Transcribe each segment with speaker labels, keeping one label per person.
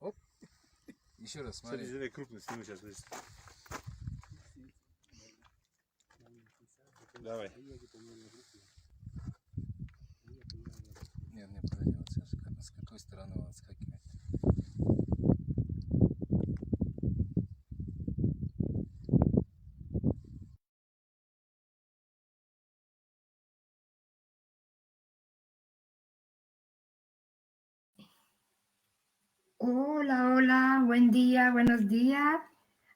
Speaker 1: Оп. Еще раз смотри.
Speaker 2: Смотри, крупно сниму сейчас. Давай.
Speaker 1: Нет, не подойдет. С какой стороны он отскакивает?
Speaker 3: Hola, hola, buen día, buenos días.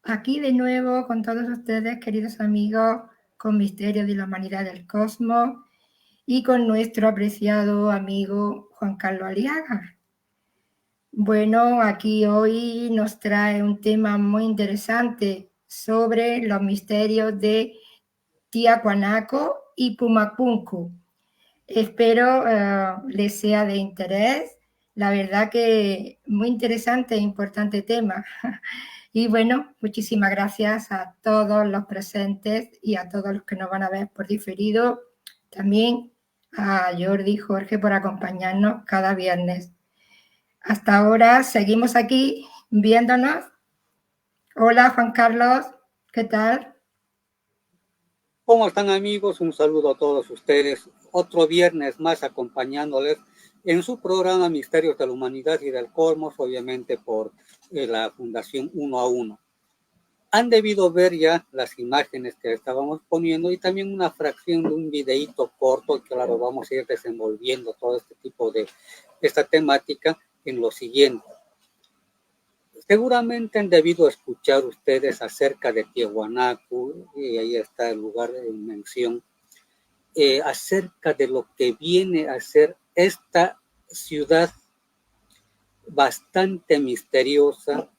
Speaker 3: Aquí de nuevo con todos ustedes, queridos amigos, con Misterios de la Humanidad del Cosmos y con nuestro apreciado amigo Juan Carlos Aliaga. Bueno, aquí hoy nos trae un tema muy interesante sobre los misterios de Tiahuanaco y Pumacuncu. Espero les sea de interés. La verdad que muy interesante e importante tema. Y bueno, muchísimas gracias a todos los presentes y a todos los que nos van a ver por diferido. También a Jordi y Jorge por acompañarnos cada viernes. Hasta ahora seguimos aquí viéndonos. Hola Juan Carlos, ¿qué tal?
Speaker 4: ¿Cómo están, amigos? Un saludo a todos ustedes. Otro viernes más acompañándoles en su programa Misterios de la Humanidad y del Cosmos, obviamente por la Fundación 1 a 1. Han debido ver ya las imágenes que estábamos poniendo y también una fracción de un videíto corto, que claro, vamos a ir desenvolviendo todo este tipo de esta temática en lo siguiente. Seguramente han debido escuchar ustedes acerca de Tiahuanaco, y ahí está el lugar en mención, acerca de lo que viene a ser esta ciudad bastante misteriosa,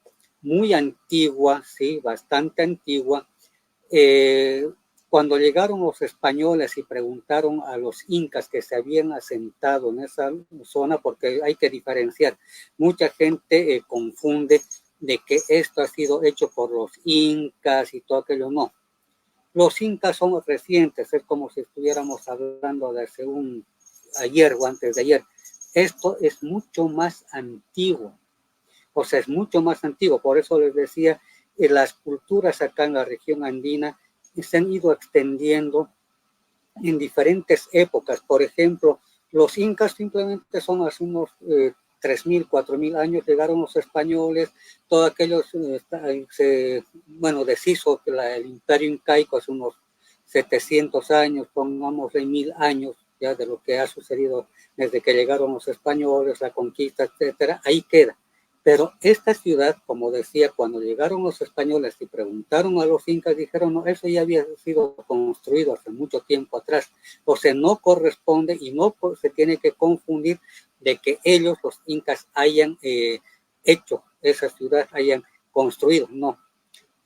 Speaker 4: muy antigua, sí, bastante antigua. Cuando llegaron los españoles y preguntaron a los incas que se habían asentado en esa zona, porque hay que diferenciar, mucha gente confunde de que esto ha sido hecho por los incas y todo aquello, no. Los incas son recientes, es como si estuviéramos hablando de hace ayer o antes de ayer. Esto es mucho más antiguo, o sea, es mucho más antiguo, por eso les decía, las culturas acá en la región andina se han ido extendiendo en diferentes épocas. Por ejemplo, los incas simplemente son hace unos 3.000, 4.000 años, llegaron los españoles, todo aquello se deshizo el imperio incaico hace unos 700 años, pongámosle 1.000 años ya de lo que ha sucedido desde que llegaron los españoles, la conquista, etcétera, ahí queda. Pero esta ciudad, como decía, cuando llegaron los españoles y preguntaron a los incas, dijeron, no, eso ya había sido construido hace mucho tiempo atrás. O sea, no corresponde y no se tiene que confundir de que ellos, los incas, hayan hecho esa ciudad, hayan construido. No.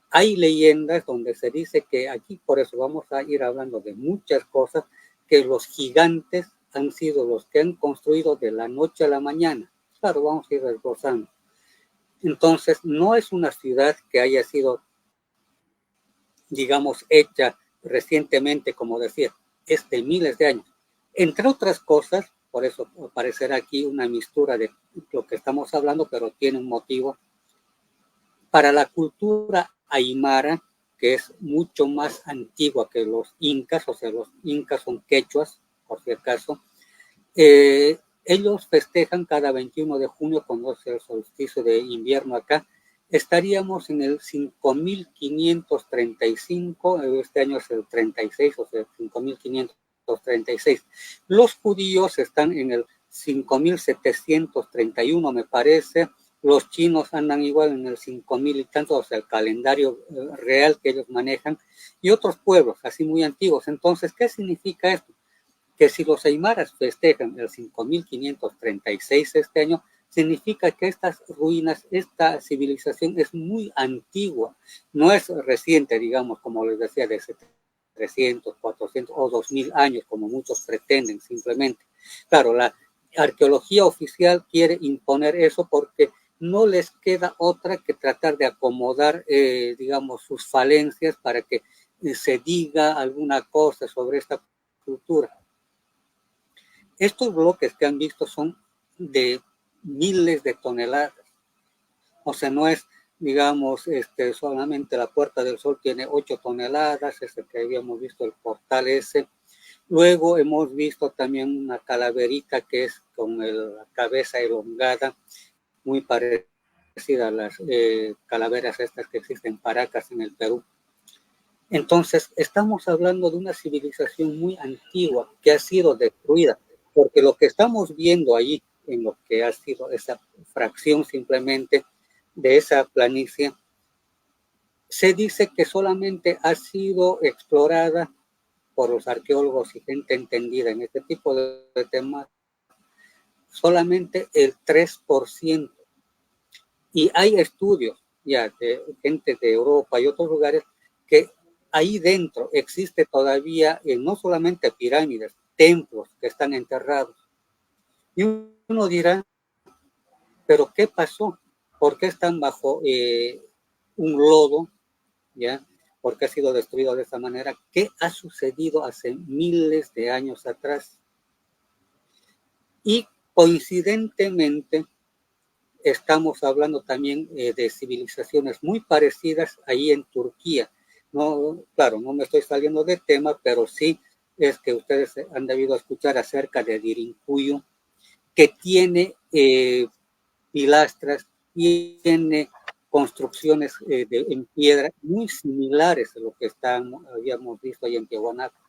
Speaker 4: Hay leyendas donde se dice que aquí, por eso vamos a ir hablando de muchas cosas, que los gigantes han sido los que han construido de la noche a la mañana. Claro, vamos a ir desglosando. Entonces, no es una ciudad que haya sido, digamos, hecha recientemente, como decía, es de miles de años. Entre otras cosas, por eso aparecerá aquí una mistura de lo que estamos hablando, pero tiene un motivo. Para la cultura aymara, que es mucho más antigua que los incas, o sea, los incas son quechuas, por si acaso, ellos festejan cada 21 de junio, cuando es el solsticio de invierno acá. Estaríamos en el 5535, este año es el 36, o sea, 5536. Los judíos están en el 5731, me parece. Los chinos andan igual en el 5000 y tanto, o sea, el calendario real que ellos manejan, y otros pueblos así muy antiguos. Entonces, ¿qué significa esto? Que si los aymaras festejan el 5536 este año, significa que estas ruinas, esta civilización es muy antigua, no es reciente, digamos, como les decía, de 300, 400 o 2000 años, como muchos pretenden simplemente. Claro, la arqueología oficial quiere imponer eso porque no les queda otra que tratar de acomodar, digamos, sus falencias para que se diga alguna cosa sobre esta cultura. Estos bloques que han visto son de miles de toneladas, O sea, no es, digamos, solamente la Puerta del Sol tiene 8 toneladas, ese que habíamos visto, el portal ese. Luego hemos visto también una calaverita que es con la cabeza elongada, muy parecida a las calaveras estas que existen en Paracas, en el Perú. Entonces, estamos hablando de una civilización muy antigua que ha sido destruida, porque lo que estamos viendo allí, en lo que ha sido esa fracción simplemente de esa planicie, se dice que solamente ha sido explorada por los arqueólogos y gente entendida en este tipo de temas, solamente el 3%. Y hay estudios ya de gente de Europa y otros lugares que ahí dentro existe todavía no solamente pirámides, templos que están enterrados. Y uno dirá, ¿pero qué pasó? ¿Por qué están bajo un lodo? ¿Ya? ¿Por qué ha sido destruido de esa manera? ¿Qué ha sucedido hace miles de años atrás? Y coincidentemente, estamos hablando también de civilizaciones muy parecidas ahí en Turquía. No, claro, no me estoy saliendo de tema, pero sí es que ustedes han debido escuchar acerca de Dirinkuyu, que tiene pilastras, tiene construcciones en piedra muy similares a lo que habíamos visto ahí en Tiahuanaco.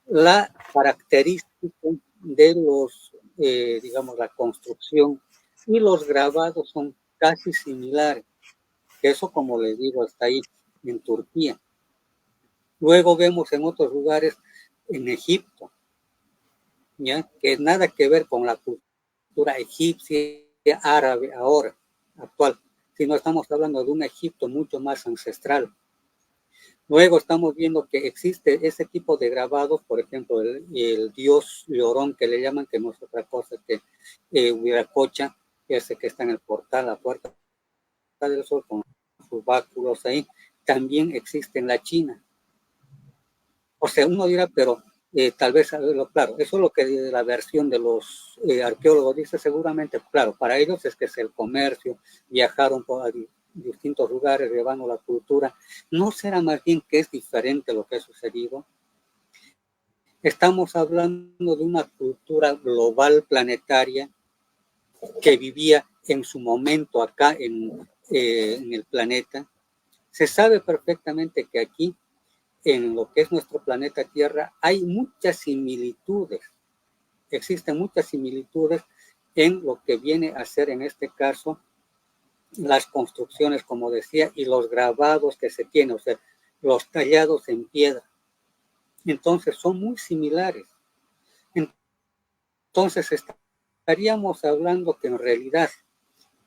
Speaker 4: La característica de los, digamos, la construcción y los grabados son casi similares. Eso, como les digo, está ahí en Turquía. Luego vemos en otros lugares, en Egipto, ¿ya? Que nada que ver con la cultura egipcia, árabe ahora, actual, sino estamos hablando de un Egipto mucho más ancestral. Luego estamos viendo que existe ese tipo de grabados, por ejemplo, el dios llorón que le llaman, que no es otra cosa que Huiracocha, ese que está en el portal, la Puerta del Sol, con sus báculos ahí, también existe en la China. O sea, uno dirá, pero tal vez, claro, eso es lo que la versión de los arqueólogos dice seguramente, claro, para ellos es que es el comercio, viajaron por distintos lugares llevando la cultura. ¿No será más bien que es diferente lo que ha sucedido? Estamos hablando de una cultura global planetaria que vivía en su momento acá en el planeta. Se sabe perfectamente que aquí, en lo que es nuestro planeta Tierra, hay muchas similitudes. Existen muchas similitudes en lo que viene a ser, en este caso, las construcciones, como decía, y los grabados que se tienen, o sea, los tallados en piedra. Entonces, son muy similares. Entonces, estaríamos hablando que en realidad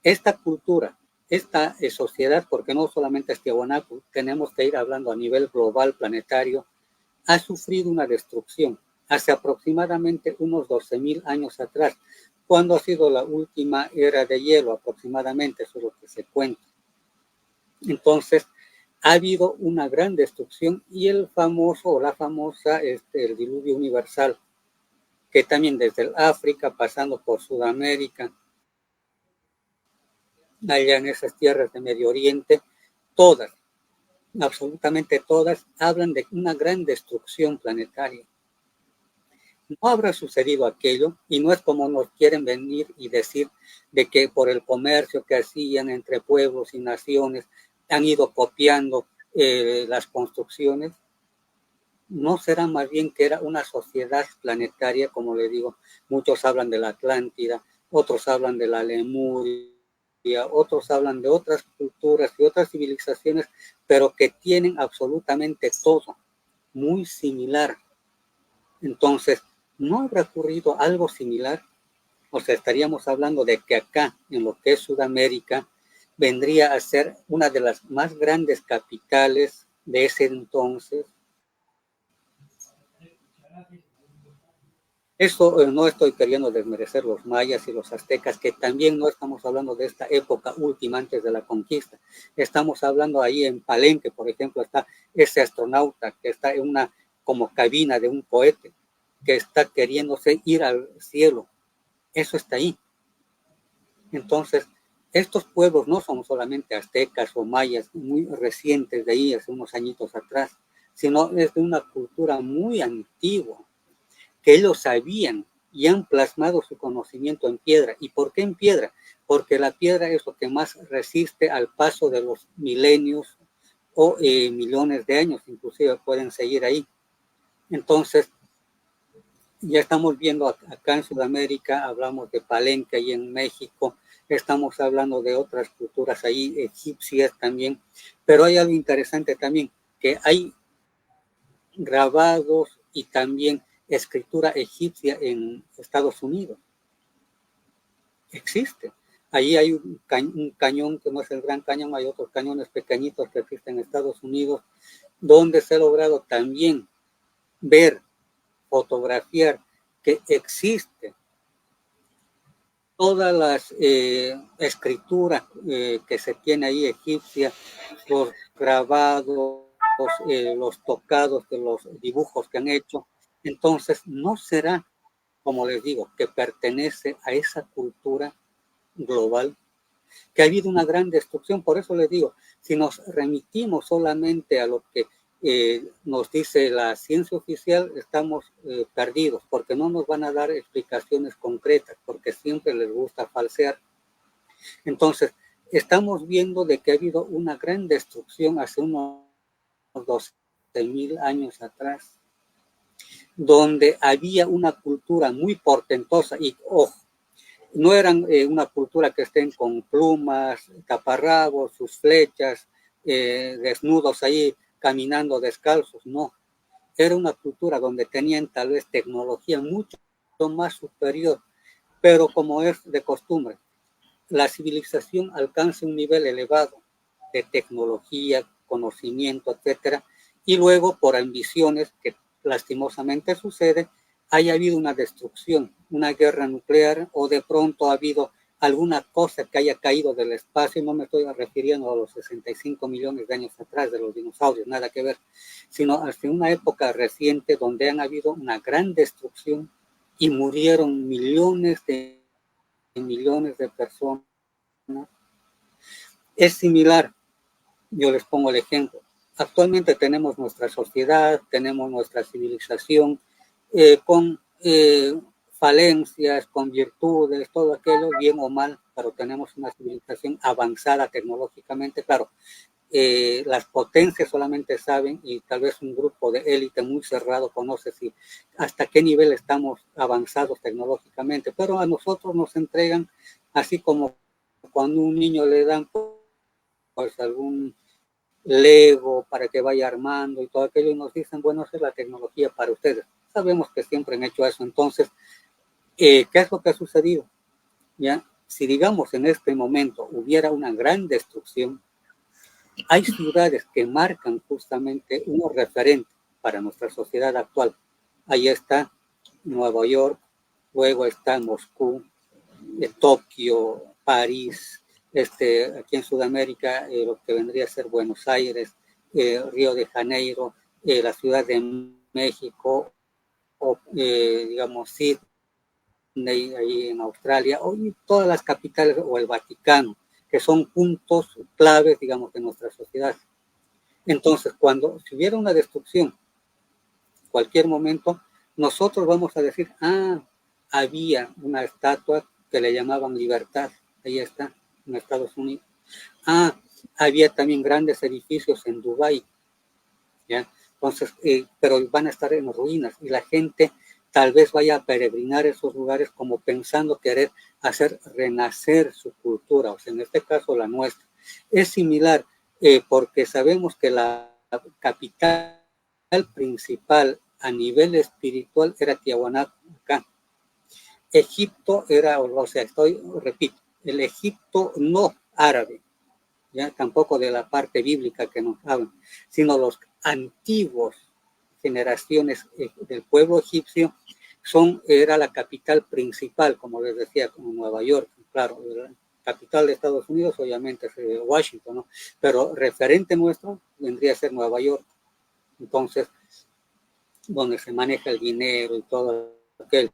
Speaker 4: esta cultura, esta sociedad, porque no solamente es Tiahuanaco, tenemos que ir hablando a nivel global, planetario, ha sufrido una destrucción hace aproximadamente unos 12,000 años atrás, cuando ha sido la última era de hielo aproximadamente, eso es lo que se cuenta. Entonces, ha habido una gran destrucción y el famoso o la famosa, el diluvio universal, que también desde el África, pasando por Sudamérica, allá en esas tierras de Medio Oriente, todas, absolutamente todas, hablan de una gran destrucción planetaria. No habrá sucedido aquello, y no es como nos quieren venir y decir de que por el comercio que hacían entre pueblos y naciones han ido copiando las construcciones. No será más bien que era una sociedad planetaria, como le digo, muchos hablan de la Atlántida, otros hablan de la Lemuria, otros hablan de otras culturas y otras civilizaciones, pero que tienen absolutamente todo muy similar. Entonces, ¿no habrá ocurrido algo similar? O sea, estaríamos hablando de que acá, en lo que es Sudamérica, vendría a ser una de las más grandes capitales de ese entonces. Eso no estoy queriendo desmerecer los mayas y los aztecas, que también no estamos hablando de esta época última antes de la conquista. Estamos hablando ahí en Palenque, por ejemplo, está ese astronauta que está en una como cabina de un cohete, que está queriéndose ir al cielo. Eso está ahí. Entonces, estos pueblos no son solamente aztecas o mayas muy recientes de ahí, hace unos añitos atrás, sino es de una cultura muy antigua, que ellos sabían y han plasmado su conocimiento en piedra. ¿Y por qué en piedra? Porque la piedra es lo que más resiste al paso de los milenios o millones de años, inclusive pueden seguir ahí. Entonces, ya estamos viendo acá en Sudamérica, hablamos de Palenque ahí en México, estamos hablando de otras culturas ahí, egipcias también, pero hay algo interesante también, que hay grabados y también escritura egipcia en Estados Unidos. Existe. Allí hay un cañón que no es el Gran Cañón, hay otros cañones pequeñitos que existen en Estados Unidos, donde se ha logrado también ver, fotografiar que existe todas las escrituras que se tiene ahí egipcia, los grabados, los tocados de los dibujos que han hecho. Entonces, no será, como les digo, que pertenece a esa cultura global, que ha habido una gran destrucción. Por eso les digo, si nos remitimos solamente a lo que nos dice la ciencia oficial, estamos perdidos, porque no nos van a dar explicaciones concretas, porque siempre les gusta falsear. Entonces, estamos viendo de que ha habido una gran destrucción hace unos 12.000 años atrás, donde había una cultura muy portentosa y, ojo, no eran una cultura que estén con plumas, taparrabos, sus flechas, desnudos ahí caminando descalzos, no. Era una cultura donde tenían tal vez tecnología mucho más superior, pero como es de costumbre, la civilización alcanza un nivel elevado de tecnología, conocimiento, etcétera, y luego por ambiciones que lastimosamente sucede, haya habido una destrucción, una guerra nuclear, o de pronto ha habido alguna cosa que haya caído del espacio. No me estoy refiriendo a los 65 millones de años atrás de los dinosaurios, nada que ver, sino hasta una época reciente donde han habido una gran destrucción y murieron millones de personas. Es similar, yo les pongo el ejemplo. Actualmente tenemos nuestra sociedad, tenemos nuestra civilización, con falencias, con virtudes, todo aquello, bien o mal, pero tenemos una civilización avanzada tecnológicamente. Claro, las potencias solamente saben, y tal vez un grupo de élite muy cerrado conoce si hasta qué nivel estamos avanzados tecnológicamente, pero a nosotros nos entregan, así como cuando un niño le dan pues algún Lego para que vaya armando y todo aquello, y nos dicen, bueno, esa es la tecnología para ustedes. Sabemos que siempre han hecho eso. Entonces, ¿qué es lo que ha sucedido? ¿Ya? Si digamos en este momento hubiera una gran destrucción, hay ciudades que marcan justamente unos referentes para nuestra sociedad actual. Ahí está Nueva York, luego está Moscú, Tokio, París, aquí en Sudamérica, lo que vendría a ser Buenos Aires, Río de Janeiro, la Ciudad de México, o digamos Sydney, ahí en Australia, o todas las capitales, o el Vaticano, que son puntos claves, digamos, de nuestra sociedad. Entonces, si hubiera una destrucción, cualquier momento, nosotros vamos a decir, había una estatua que le llamaban Libertad, ahí está, en Estados Unidos. Había también grandes edificios en Dubái, ¿ya? Entonces, pero van a estar en ruinas, y la gente tal vez vaya a peregrinar esos lugares como pensando querer hacer renacer su cultura, o sea, en este caso la nuestra. Es similar, porque sabemos que la capital principal a nivel espiritual era Tiahuanaco, acá. Egipto era, o sea, repito, el Egipto no árabe, ya tampoco de la parte bíblica que nos hablan, sino los antiguos generaciones del pueblo egipcio era la capital principal, como les decía, como Nueva York, claro, la capital de Estados Unidos obviamente es Washington, ¿no? Pero referente nuestro vendría a ser Nueva York. Entonces, donde se maneja el dinero y todo aquello.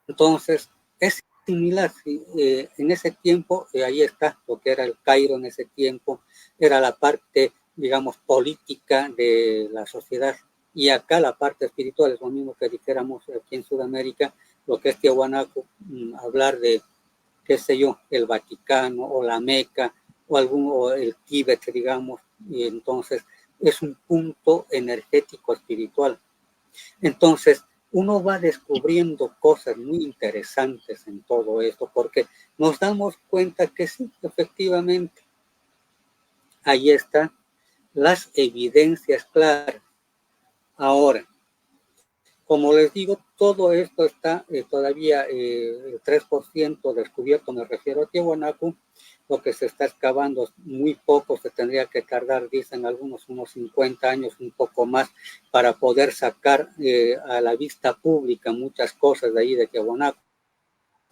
Speaker 4: Entonces, es similar. ¿Sí? En ese tiempo, ahí está lo que era el Cairo en ese tiempo, era la parte, digamos, política de la sociedad. Y acá la parte espiritual es lo mismo que dijéramos aquí en Sudamérica, lo que es Tiahuanaco, hablar de, qué sé yo, el Vaticano o la Meca o el Tíbet, digamos, y entonces es un punto energético espiritual. Entonces, uno va descubriendo cosas muy interesantes en todo esto, porque nos damos cuenta que sí, efectivamente, ahí están las evidencias claras. Ahora, como les digo, todo esto está todavía el 3% descubierto, me refiero a Tiahuanaco. Lo que se está excavando es muy poco, se tendría que tardar, dicen algunos, unos 50 años, un poco más, para poder sacar a la vista pública muchas cosas de ahí de Tiahuanaco.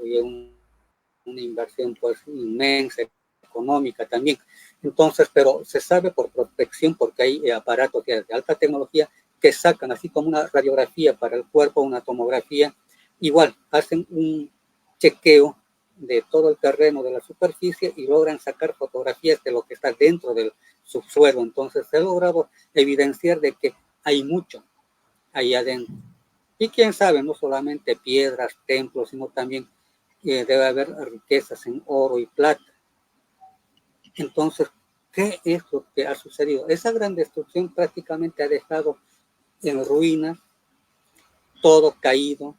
Speaker 4: Y una inversión pues inmensa, económica también. Entonces, pero se sabe por prospección, porque hay aparatos de alta tecnología que sacan, así como una radiografía para el cuerpo, una tomografía, igual hacen un chequeo de todo el terreno de la superficie y logran sacar fotografías de lo que está dentro del subsuelo. Entonces se ha logrado evidenciar de que hay mucho ahí adentro. Y quién sabe, no solamente piedras, templos, sino también debe haber riquezas en oro y plata. Entonces, ¿qué es lo que ha sucedido? Esa gran destrucción prácticamente ha dejado en ruinas todo caído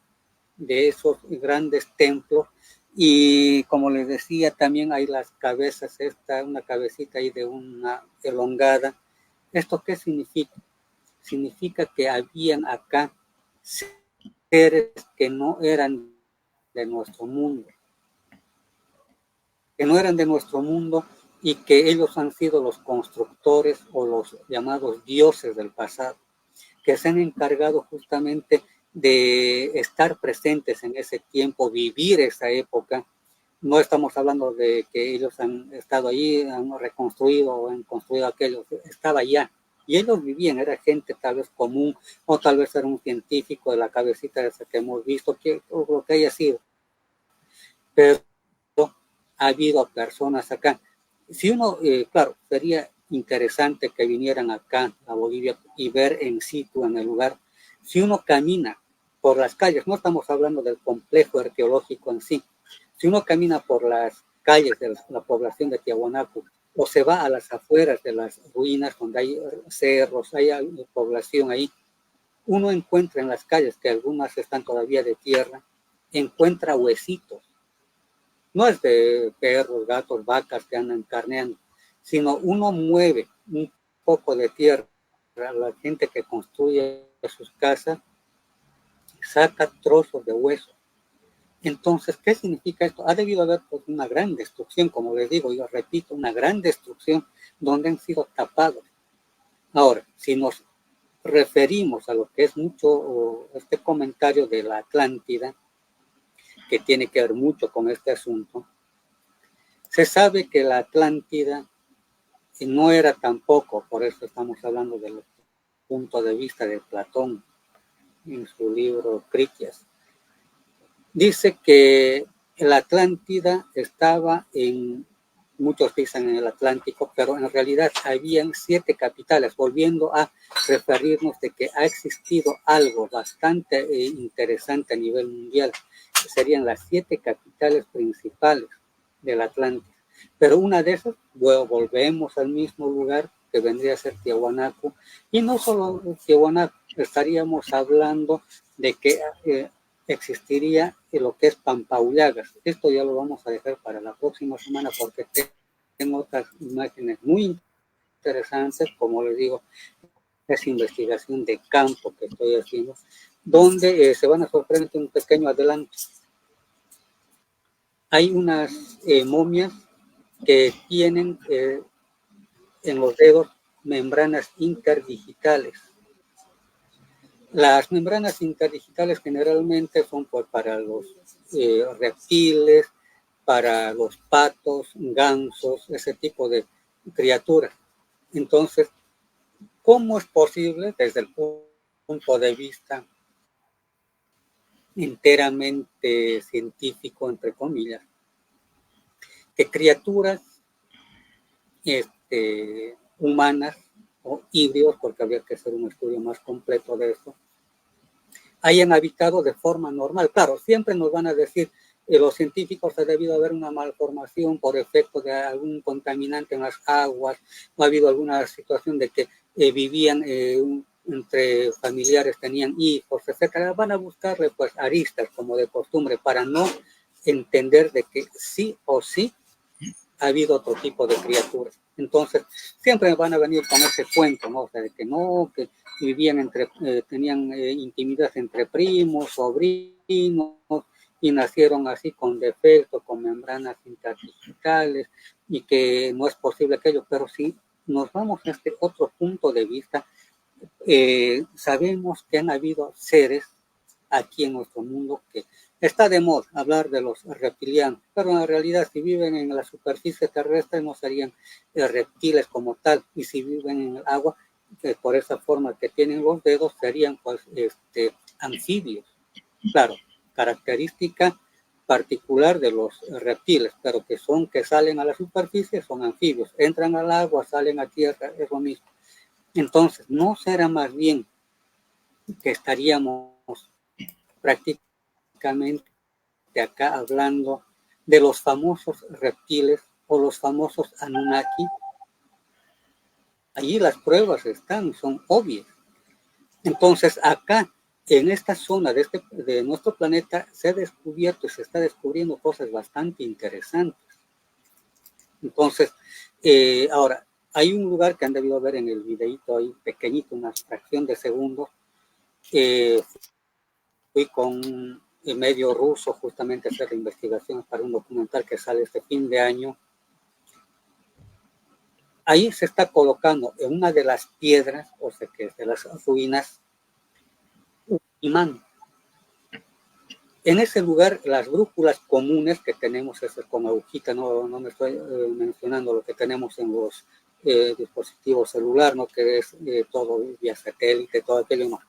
Speaker 4: de esos grandes templos. Y como les decía, también hay las cabezas, una cabecita ahí de una elongada. ¿Esto qué significa? Significa que habían acá seres que no eran de nuestro mundo, y que ellos han sido los constructores o los llamados dioses del pasado, que se han encargado justamente de estar presentes en ese tiempo, vivir esa época. No estamos hablando de que ellos han estado allí, han reconstruido o han construido aquello, estaba allá. Y ellos vivían, era gente tal vez común, o tal vez era un científico de la cabecita esa que hemos visto, o lo que haya sido. Pero ha habido personas acá. Si uno, claro, sería interesante que vinieran acá a Bolivia y ver en situ, en el lugar. Si uno camina por las calles, no estamos hablando del complejo arqueológico en sí, si uno camina por las calles de la población de Tiahuanaco o se va a las afueras de las ruinas donde hay cerros, hay población ahí, uno encuentra en las calles, que algunas están todavía de tierra, encuentra huesitos. No es de perros, gatos, vacas que andan carneando, sino uno mueve un poco de tierra. La gente que construye sus casas saca trozos de hueso. Entonces, ¿qué significa esto? Ha debido haber pues, una gran destrucción, como les digo, yo repito, una gran destrucción donde han sido tapados. Ahora, si nos referimos a lo que es mucho este comentario de la Atlántida, que tiene que ver mucho con este asunto, se sabe que la Atlántida no era tampoco, por eso estamos hablando del punto de vista de Platón en su libro Critias. Dice que la Atlántida estaba muchos dicen en el Atlántico, pero en realidad habían 7 capitales, volviendo a referirnos de que ha existido algo bastante interesante a nivel mundial, que serían las 7 capitales principales del Atlántico. Pero una de esas, bueno, volvemos al mismo lugar que vendría a ser Tiahuanaco, y no solo Tiahuanaco, estaríamos hablando de que existiría lo que es Pampahullagas. Esto ya lo vamos a dejar para la próxima semana porque tengo otras imágenes muy interesantes, como les digo, es investigación de campo que estoy haciendo, donde se van a sorprender un pequeño adelanto. Hay unas momias que tienen en los dedos membranas interdigitales. Las membranas interdigitales generalmente son pues, para los reptiles, para los patos, gansos, ese tipo de criaturas. Entonces, ¿cómo es posible desde el punto de vista enteramente científico, entre comillas, que criaturas humanas o híbridos, porque habría que hacer un estudio más completo de esto, hayan habitado de forma normal. Claro, siempre nos van a decir los científicos ha debido haber una malformación por efecto de algún contaminante en las aguas, o ha habido alguna situación de que vivían entre familiares, tenían hijos, etcétera. Van a buscarle pues aristas como de costumbre para no entender de que sí o sí ha habido otro tipo de criaturas. Entonces, siempre van a venir con ese cuento, ¿no? O sea, de que no, que vivían tenían intimidad entre primos, sobrinos, y nacieron así con defectos, con membranas interdigitales, y que no es posible aquello. Pero si nos vamos a este otro punto de vista, sabemos que han habido seres aquí en nuestro mundo que está de moda hablar de los reptilianos, pero en realidad si viven en la superficie terrestre no serían reptiles como tal, y si viven en el agua, por esa forma que tienen los dedos, serían pues anfibios. Claro, característica particular de los reptiles, pero que salen a la superficie son anfibios, entran al agua, salen a tierra, es lo mismo. Entonces, ¿no será más bien que estaríamos prácticamente acá hablando de los famosos reptiles o los famosos Anunnaki? Allí las pruebas son obvias. Entonces, acá, en esta zona de nuestro planeta, se ha descubierto y se está descubriendo cosas bastante interesantes. Entonces, ahora, hay un lugar que han debido ver en el videito ahí, pequeñito, una fracción de segundos. Fui con el medio ruso justamente a hacer investigaciones para un documental que sale este fin de año. Ahí se está colocando en una de las piedras, o sea que es de las ruinas, un imán. En ese lugar, las brújulas comunes que tenemos, es con agujita, no me estoy mencionando lo que tenemos en los dispositivos celulares, ¿no? Que es todo vía satélite, todo aquello, no.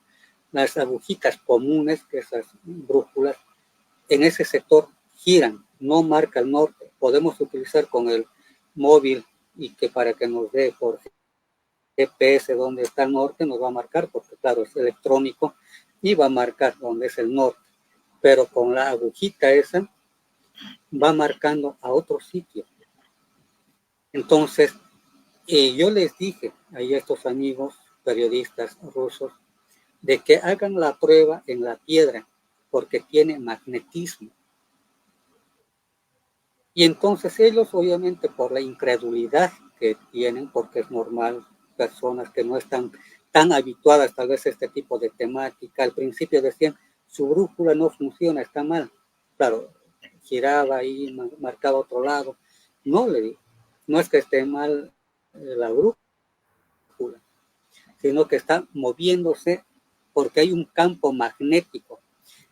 Speaker 4: Las agujitas comunes, que esas brújulas, en ese sector giran, no marca el norte. Podemos utilizar con el móvil y que para que nos dé por GPS donde está el norte, nos va a marcar, porque claro, es electrónico y va a marcar donde es el norte. Pero con la agujita esa va marcando a otro sitio. Entonces, yo les dije a estos amigos periodistas rusos de que hagan la prueba en la piedra, porque tiene magnetismo. Y entonces ellos, obviamente, por la incredulidad que tienen, porque es normal, personas que no están tan habituadas tal vez a este tipo de temática, al principio decían, su brújula no funciona, está mal. Claro, giraba ahí, marcaba otro lado. No, le digo, no es que esté mal la brújula, sino que está moviéndose porque hay un campo magnético.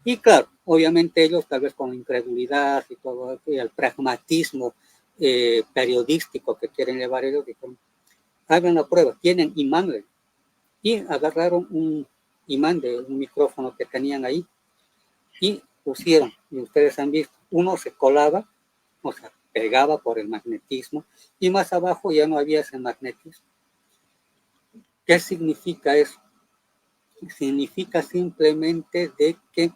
Speaker 4: Y claro, obviamente ellos tal vez con incredulidad y todo, y el pragmatismo periodístico que quieren llevar ellos, dijeron, hagan la prueba, tienen imán. Y agarraron un imán de un micrófono que tenían ahí y pusieron, y ustedes han visto, uno se colaba, o sea, pegaba por el magnetismo, y más abajo ya no había ese magnetismo. ¿Qué significa eso? Significa simplemente de que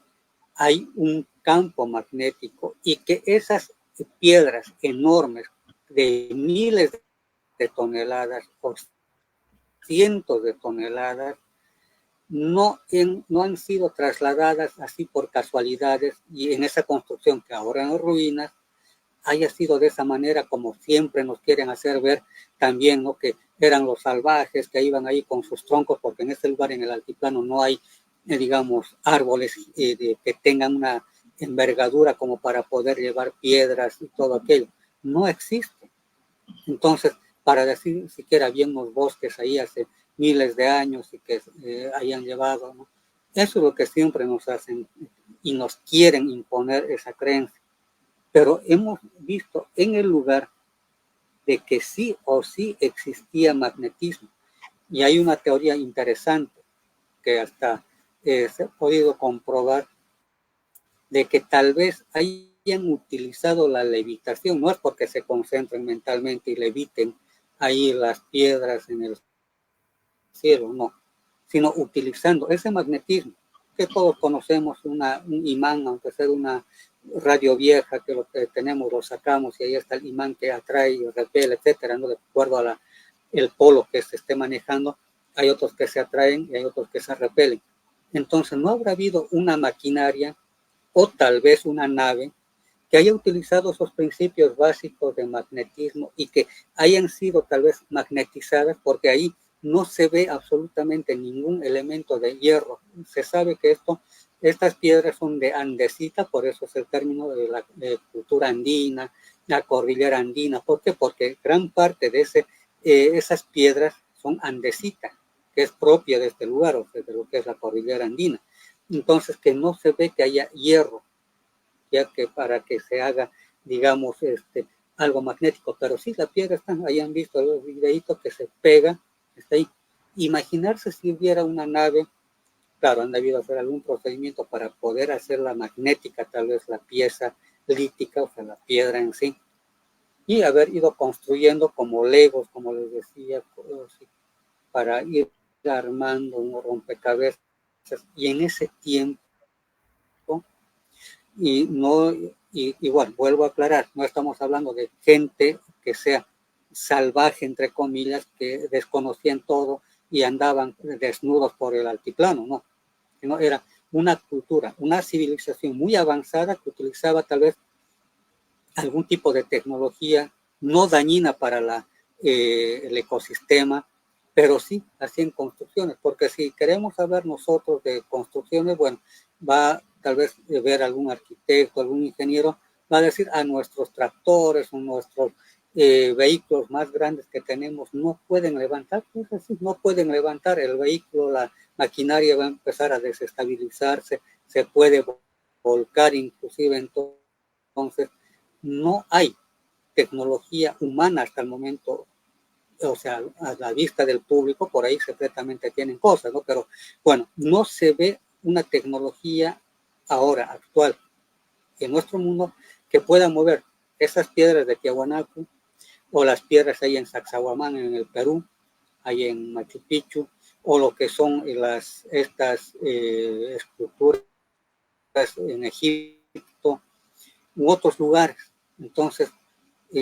Speaker 4: hay un campo magnético y que esas piedras enormes de miles de toneladas o cientos de toneladas no han sido trasladadas así por casualidades, y en esa construcción que ahora en ruinas haya sido de esa manera como siempre nos quieren hacer ver también, ¿no? Que eran los salvajes que iban ahí con sus troncos, porque en este lugar, en el altiplano, no hay, digamos, árboles que tengan una envergadura como para poder llevar piedras y todo aquello. No existe. Entonces, para decir siquiera había unos bosques ahí hace miles de años y que hayan llevado, ¿no? Eso es lo que siempre nos hacen y nos quieren imponer esa creencia. Pero hemos visto en el lugar de que sí o sí existía magnetismo. Y hay una teoría interesante que hasta se ha podido comprobar de que tal vez hayan utilizado la levitación, no es porque se concentren mentalmente y leviten ahí las piedras en el cielo, no, sino utilizando ese magnetismo que todos conocemos, un imán, aunque sea una radio vieja, que lo que tenemos lo sacamos y ahí está el imán que atrae y repele, etcétera, ¿no? De acuerdo a el polo que se esté manejando, hay otros que se atraen y hay otros que se repelen. Entonces, no habrá habido una maquinaria o tal vez una nave que haya utilizado esos principios básicos de magnetismo y que hayan sido tal vez magnetizadas, porque ahí no se ve absolutamente ningún elemento de hierro. Se sabe que estas piedras son de andesita, por eso es el término de la cultura andina, la cordillera andina. ¿Por qué? Porque gran parte de esas piedras son andesitas, que es propia de este lugar, o sea, de lo que es la cordillera andina. Entonces, que no se ve que haya hierro, ya que para que se haga, digamos, algo magnético. Pero sí, la piedra está, hayan visto los videitos que se pega, está ahí. Imaginarse si hubiera una nave, claro, han debido hacer algún procedimiento para poder hacerla magnética, tal vez la pieza lítica, o sea, la piedra en sí, y haber ido construyendo como legos, como les decía, para ir armando un rompecabezas. Y en ese tiempo, y no, igual, vuelvo a aclarar, no estamos hablando de gente que sea salvaje, entre comillas, que desconocían todo y andaban desnudos por el altiplano, no, sino era una cultura, una civilización muy avanzada que utilizaba tal vez algún tipo de tecnología no dañina para el ecosistema, pero sí hacían construcciones, porque si queremos hablar nosotros de construcciones, bueno, va tal vez ver algún arquitecto, algún ingeniero, va a decir a nuestros tractores o nuestros vehículos más grandes que tenemos no pueden levantar, pues así, no pueden levantar el vehículo, la maquinaria va a empezar a desestabilizarse, se puede volcar inclusive. Entonces no hay tecnología humana hasta el momento, o sea, a la vista del público, por ahí secretamente tienen cosas, ¿no? Pero bueno, no se ve una tecnología ahora, actual, en nuestro mundo, que pueda mover esas piedras de Tiahuanaco o las piedras ahí en Sacsayhuamán, en el Perú, ahí en Machu Picchu, o lo que son estas esculturas en Egipto u otros lugares. Entonces,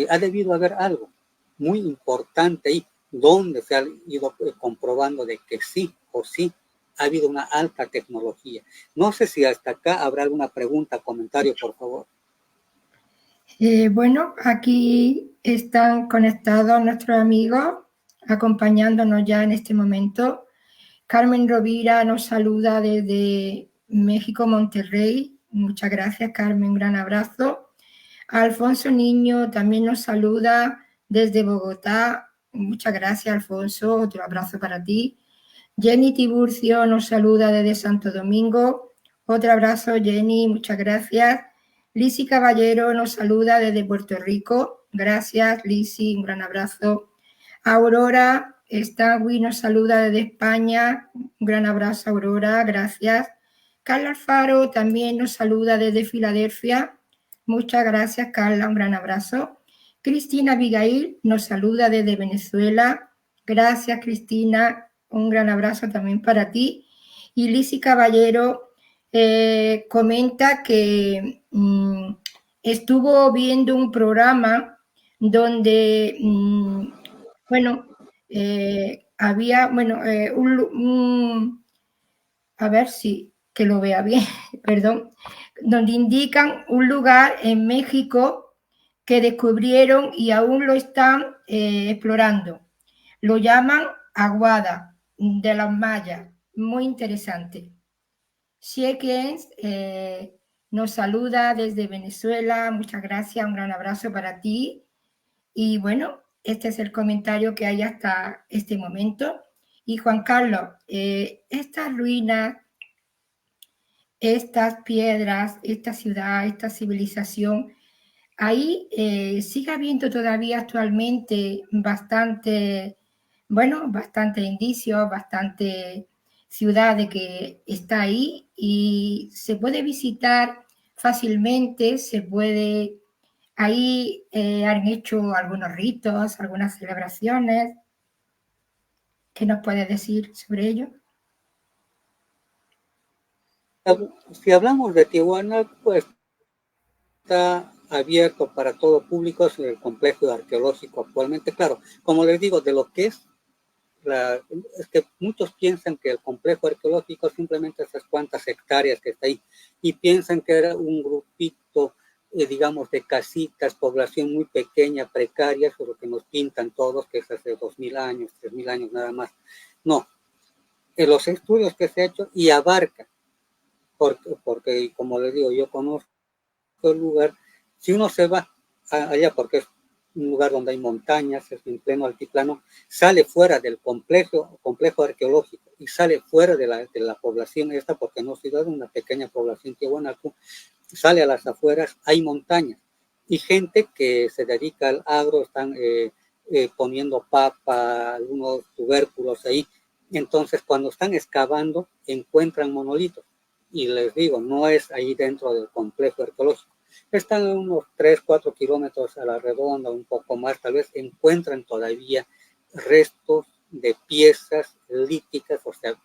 Speaker 4: ha debido haber algo muy importante ahí, donde se ha ido comprobando de que sí o sí ha habido una alta tecnología. No sé si hasta acá habrá alguna pregunta, comentario, por favor.
Speaker 3: Bueno, aquí están conectados nuestros amigos, acompañándonos ya en este momento. Carmen Rovira nos saluda desde México, Monterrey. Muchas gracias, Carmen, un gran abrazo. Alfonso Niño también nos saluda desde Bogotá. Muchas gracias, Alfonso. Otro abrazo para ti. Jenny Tiburcio nos saluda desde Santo Domingo. Otro abrazo, Jenny. Muchas gracias. Lisi Caballero nos saluda desde Puerto Rico. Gracias, Lisi. Un gran abrazo. Aurora Stagui nos saluda desde España. Un gran abrazo, Aurora. Gracias. Carla Alfaro también nos saluda desde Filadelfia. Muchas gracias, Carla. Un gran abrazo. Cristina Abigail nos saluda desde Venezuela. Gracias, Cristina. Un gran abrazo también para ti. Y Lisi Caballero comenta que estuvo viendo un programa donde, había, a ver si que lo vea bien, perdón, donde indican un lugar en México que descubrieron y aún lo están explorando. Lo llaman Aguada de los Mayas. Muy interesante. Shekens nos saluda desde Venezuela. Muchas gracias. Un gran abrazo para ti. Y bueno, este es el comentario que hay hasta este momento. Y Juan Carlos, estas ruinas, estas piedras, esta ciudad, esta civilización, ahí sigue habiendo todavía actualmente bastante indicios, bastante ciudad de que está ahí y se puede visitar fácilmente, se puede... Ahí han hecho algunos ritos, algunas celebraciones. ¿Qué nos puedes decir sobre ello?
Speaker 4: Si hablamos de Tijuana, pues está abierto para todo público, es el complejo arqueológico actualmente. Claro, como les digo, de lo que es es que muchos piensan que el complejo arqueológico simplemente esas cuantas hectáreas que está ahí y piensan que era un grupito, digamos, de casitas, población muy pequeña, precaria, eso es lo que nos pintan todos, que es hace 2000 años, 3000 años nada más. No, en los estudios que se ha hecho y abarca, porque como les digo, yo conozco el lugar, si uno se va allá porque es un lugar donde hay montañas, es en pleno altiplano, sale fuera del complejo arqueológico y sale fuera de la población esta, porque no es ciudad, una pequeña población Tiahuanaco, sale a las afueras, hay montañas y gente que se dedica al agro, están poniendo papa, algunos tubérculos ahí. Entonces, cuando están excavando, encuentran monolitos. Y les digo, no es ahí dentro del complejo arqueológico. Están a unos 3, 4 kilómetros a la redonda, un poco más, tal vez encuentran todavía restos de piezas líticas, o sea,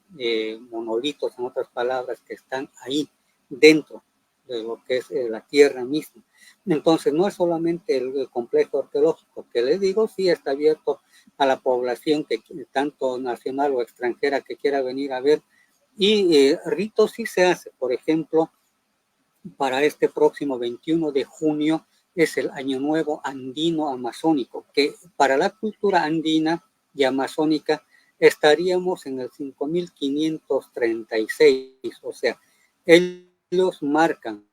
Speaker 4: monolitos, en otras palabras, que están ahí dentro de lo que es la tierra misma. Entonces, no es solamente el complejo arqueológico, que les digo, sí está abierto a la población, que tanto nacional o extranjera, que quiera venir a ver. Y ritos sí se hace, por ejemplo, para este próximo 21 de junio es el Año Nuevo Andino Amazónico, que para la cultura andina y amazónica estaríamos en el 5536, o sea, ellos marcan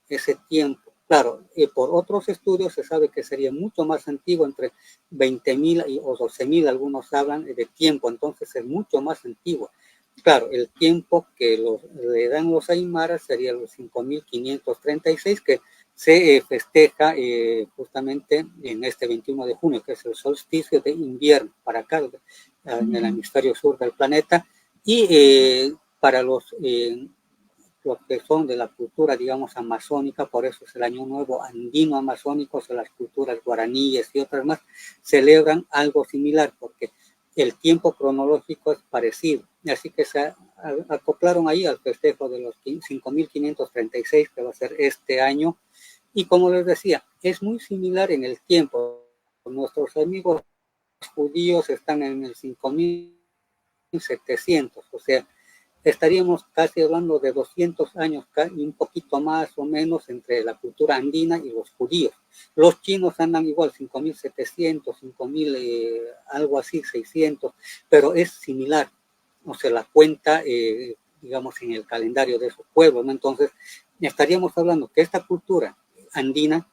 Speaker 4: ese tiempo. Claro, por otros estudios se sabe que sería mucho más antiguo, entre 20.000 o 12.000, algunos hablan de tiempo, entonces es mucho más antiguo. Claro, el tiempo que le dan los aymaras sería los 5536, que se festeja justamente en este 21 de junio, que es el solsticio de invierno para acá, en el hemisferio sur del planeta, y para los que son de la cultura, digamos, amazónica, por eso es el Año Nuevo Andino Amazónico, o las culturas guaraníes y otras más, celebran algo similar, porque el tiempo cronológico es parecido. Así que se acoplaron ahí al festejo de los 5536, que va a ser este año. Y como les decía, es muy similar en el tiempo. Nuestros amigos judíos están en el 5700, o sea, estaríamos casi hablando de 200 años y un poquito más o menos entre la cultura andina y los judíos. Los chinos andan igual, 5700, 5000, algo así, 600, pero es similar. O sea, la cuenta, digamos, en el calendario de esos pueblos, ¿no? Entonces, estaríamos hablando que esta cultura andina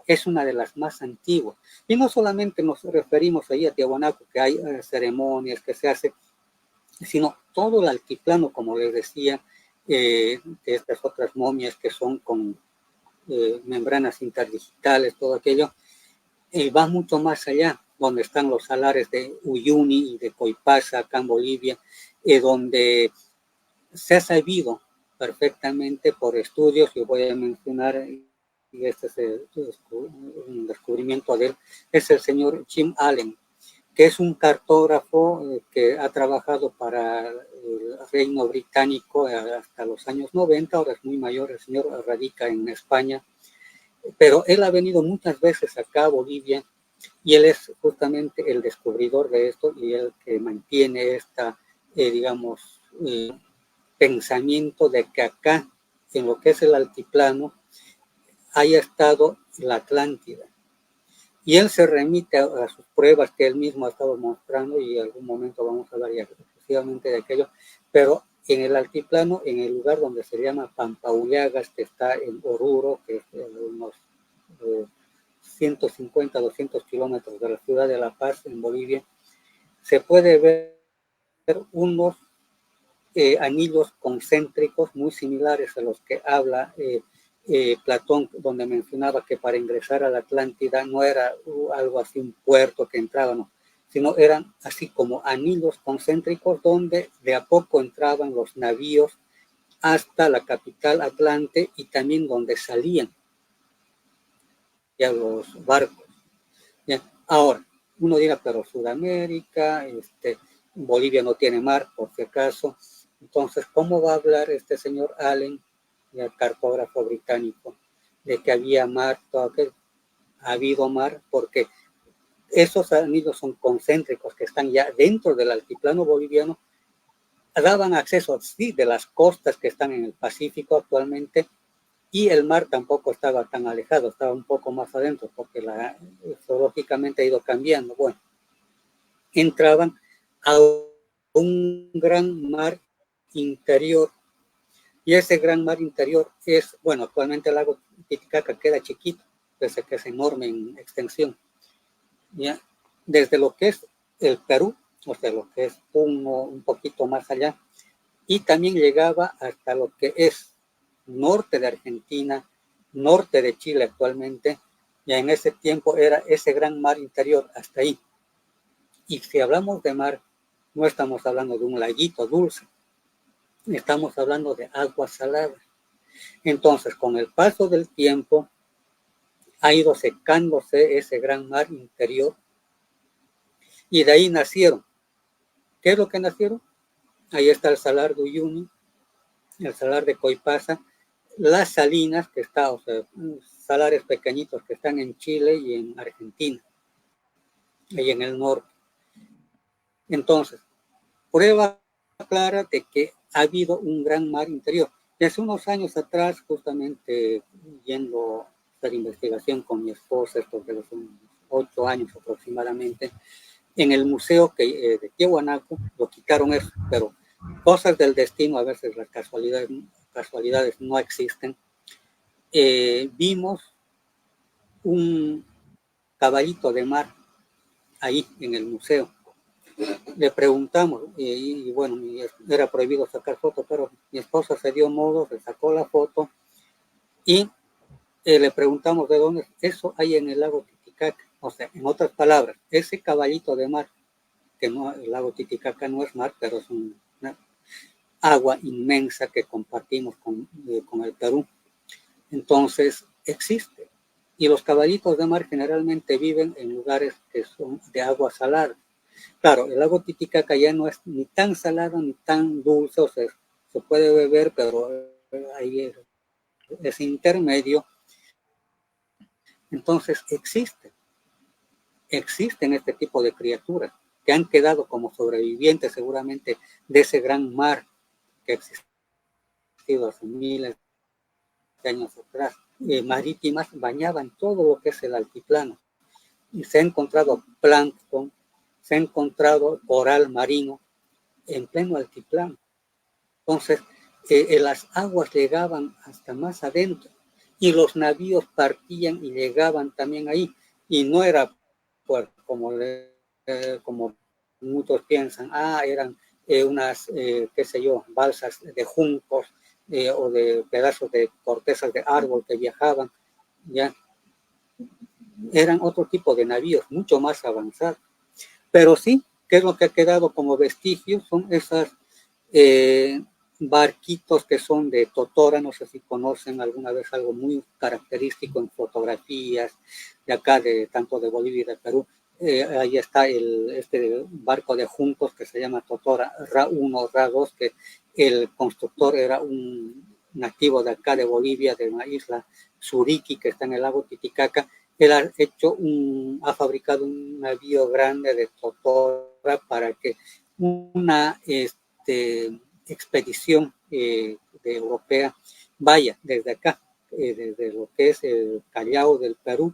Speaker 4: es una de las más antiguas. Y no solamente nos referimos ahí a Tiahuanaco, que hay ceremonias que se hacen, sino todo el altiplano, como les decía, de estas otras momias que son con membranas interdigitales, todo aquello, va mucho más allá, donde están los salares de Uyuni y de Coipasa, acá en Bolivia, donde se ha sabido perfectamente por estudios, y voy a mencionar, y este es un descubrimiento de él, es el señor Jim Allen, que es un cartógrafo que ha trabajado para el Reino Británico hasta los años 90, ahora es muy mayor, el señor radica en España, pero él ha venido muchas veces acá a Bolivia y él es justamente el descubridor de esto y el que mantiene esta, digamos, pensamiento de que acá, en lo que es el altiplano, haya estado la Atlántida. Y él se remite a sus pruebas que él mismo ha estado mostrando, y en algún momento vamos a hablar ya exclusivamente de aquello, pero en el altiplano, en el lugar donde se llama Pampaullagas, que está en Oruro, que es unos 150, 200 kilómetros de la ciudad de La Paz, en Bolivia, se puede ver unos anillos concéntricos muy similares a los que habla Platón, donde mencionaba que para ingresar a la Atlántida no era algo así, un puerto que entraba, no, sino eran así como anillos concéntricos donde de a poco entraban los navíos hasta la capital Atlante y también donde salían ya los barcos. ¿Ya? Ahora, uno dirá, pero Sudamérica, Bolivia no tiene mar, por si acaso. Entonces, ¿cómo va a hablar este señor Allen, el cartógrafo británico, de que había mar, ha habido mar? Porque esos anillos son concéntricos que están ya dentro del altiplano boliviano, daban acceso, sí, de las costas que están en el Pacífico actualmente, y el mar tampoco estaba tan alejado, estaba un poco más adentro, porque geológicamente ha ido cambiando. Bueno, entraban a un gran mar interior, y ese gran mar interior es, bueno, actualmente el lago Titicaca queda chiquito, pese que es enorme en extensión, ¿ya? Desde lo que es el Perú, o sea, lo que es un poquito más allá, y también llegaba hasta lo que es norte de Argentina, norte de Chile actualmente, ya en ese tiempo era ese gran mar interior hasta ahí. Y si hablamos de mar, no estamos hablando de un laguito dulce, estamos hablando de agua salada. Entonces, con el paso del tiempo, ha ido secándose ese gran mar interior y de ahí nacieron. ¿Qué es lo que nacieron? Ahí está el Salar de Uyuni, el Salar de Coipasa, las salinas que está, o sea, salares pequeñitos que están en Chile y en Argentina, ahí en el norte. Entonces, prueba clara de que ha habido un gran mar interior. Desde unos años atrás, justamente yendo a hacer investigación con mi esposa, estos de los 8 años aproximadamente, en el museo de Tiahuanaco, lo quitaron eso, pero cosas del destino, a veces las casualidades no existen. Vimos un caballito de mar ahí en el museo. Le preguntamos, y bueno, era prohibido sacar fotos, pero mi esposa se dio modo, se sacó la foto y le preguntamos de dónde. Eso hay en el lago Titicaca. O sea, en otras palabras, ese caballito de mar, que no, el lago Titicaca no es mar, pero es una agua inmensa que compartimos con el Perú. Entonces, existe. Y los caballitos de mar generalmente viven en lugares que son de agua salada. Claro, el lago Titicaca ya no es ni tan salado ni tan dulce, o sea, se puede beber, pero ahí es intermedio. Entonces existen este tipo de criaturas que han quedado como sobrevivientes seguramente de ese gran mar que ha existido hace miles de años atrás. Marítimas bañaban todo lo que es el altiplano y se ha encontrado plancton, se ha encontrado coral marino en pleno altiplano. Entonces, las aguas llegaban hasta más adentro y los navíos partían y llegaban también ahí. Y no era pues, como muchos piensan, eran unas, qué sé yo, balsas de juncos o de pedazos de cortezas de árbol que viajaban, ya eran otro tipo de navíos, mucho más avanzados. Pero sí, ¿qué es lo que ha quedado como vestigios? Son esas barquitos que son de totora, no sé si conocen alguna vez algo muy característico en fotografías de acá, tanto de Bolivia y de Perú. Ahí está este barco de juncos que se llama totora RA1, RA2, que el constructor era un nativo de acá de Bolivia, de una isla Suriqui, que está en el lago Titicaca. Él ha fabricado un navío grande de totora para que una expedición europea vaya desde acá, desde lo que es el Callao del Perú,